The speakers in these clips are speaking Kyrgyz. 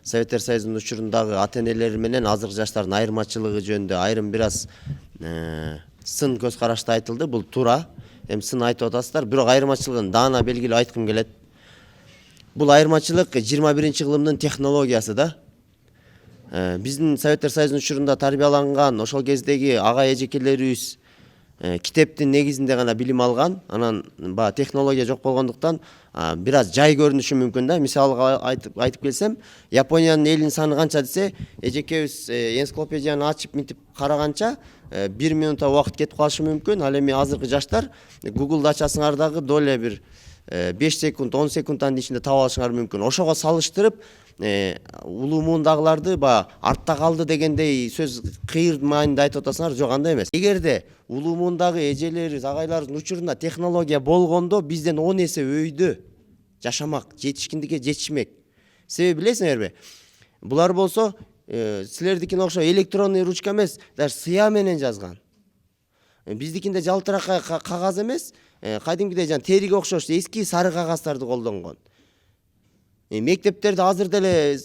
Советтер Союзунун учурундагы ата энелер менен азыркы жаштардын айырмачылыгы жөнүндө айрым бир аз сын көз карашта айтылды. Бул туура. Эми сын айтып атасыздар, бирок айырмачылыгын даана белгилеп айткым келет. Бул айырмачылык 21-кылымдын технологиясы да. Биздин Советтер Союзунун учурунда тарбияланган ошол кездеги ага эжекелерибиз китептин негизинде гана билим алган. Анан баягы технология жок болгондуктан бир аз жай көрүнүшү мүмкүн да. Мисалга айтып келсем, Япониянын элин саны канча десе, эжекебиз энциклопедияны ачып мынтип караганча 1 минутта убакыт кетип калышы мүмкүн. Ал эми азыркы жаштар Google'да ачасыңар дагы доля бир 5 секунд, 10 секундтан ичинде таап алышыңар мүмкүн. Ошого салыштырып, улуу муундагыларды баягы артта калды дегендей сөз кыйыр маанинде айтып атасыңар, жок андай эмес. Эгерде улуу муундагы эжелерибиз, агайларыбыздын учурунда технология болгондо бизден 10 эсе өйдө жашамак, жетишкиндикке жетишмек. Себеби билесиңерби? Булар болсо силердикине окшоп электронный ручка эмес, даже сыя менен жазган. Биздикинде жалтыракай кагаз эмес, кадимкидей жана териге окшош эски сары кагаздарды колдонгон. Мектептерде азыр деле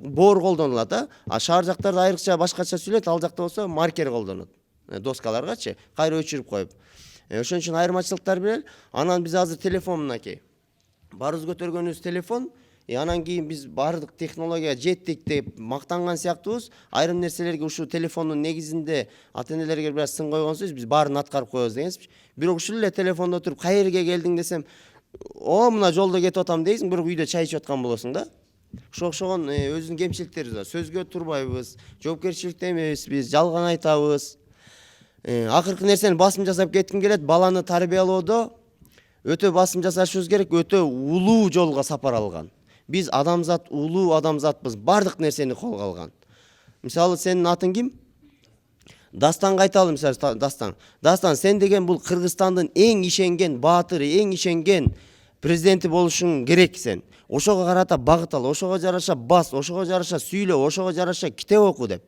боор колдонулат, а шаар жактарда айрыкча башкача сүйлөт, ал жакта болсо маркер колдонот. Доскаларгачы кайра өчүрүп коюп. Ошон үчүн айырмачылыктар бир. Анан биз азыр телефон мынакей. Барыбыз көтөргөнүбүз телефон. Анан кийин биз бардык технология жеттик деп мактанган сыяктуубуз. Айрым нерселерге ушул телефондун негизинде ата энелерге бир аз сын койгонсуз, биз баарын аткарып коебуз дегенсиз. Бирок ушул эле телефондо туруп кайерге келдиң десем, мына жолдо кетип атам дейсиң, бирок үйдө чай ичип аткан болосуң да. Ошо окшогон өзүнүн кемчиликтери бар. Сөзгө турбайбыз, жоопкерчиликтүү эмеспиз, жалган айтабыз. Акыркы нерсени басым жасап кетким келет. Баланы тарбиялоодо өтө басым жасашыбыз керек, өтө улуу жолго сапар алган. Биз адамзат, улуу адамзатпыз, бардык нерсени колго алган. Мисалы, сенин атың ким? Дастанга айталы, мисалы, Дастан. Дастан, сен деген бул Кыргызстандын эң ишенген баатыры, эң ишенген президенти болушуң керек сен. Ошого карата багыт ал, ошого жараша бас, ошого жараша сүйлө, ошого жараша китеп оку деп.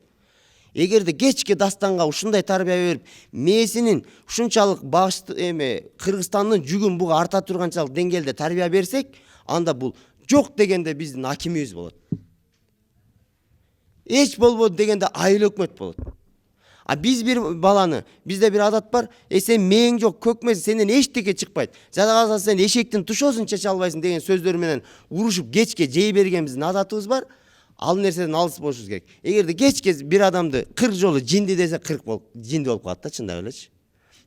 Эгерде кечке Дастанга ушундай тарбия берип, мээсинин ушунчалык Кыргызстандын жүгүн буга арта турганчалык деңгээлде тарбия берсек, анда бул жок дегенде биздин акимибиз болот. Эч болбоду дегенде айыл өкмөт болот. А биз бир баланы, бизде бир адат бар, сен мээң жок, көкмесин, сенден эчтеке чыкпайт. Жада калса сен эшектин тушосун чече албайсың деген сөздөр менен урушуп кечке жей бергенбиздин адатыбыз бар. Ал нерседен алыс болушубуз керек. Эгерде кечке бир адамды 40 жолу жинди десе, 40 жинди болуп калат да, чындап элечи.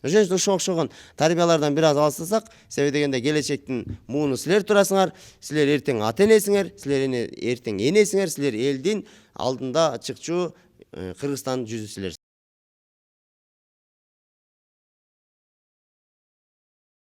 Ошон үчүн ошо окшогон тарбиялардан бир аз алыстасак, себеби дегенде келечектин мууну силер турасыңар, силер эртең ата энесиңер, силер эртең энесиңер, силер элдин алдында чыкчу Кыргызстандын жүзү силер.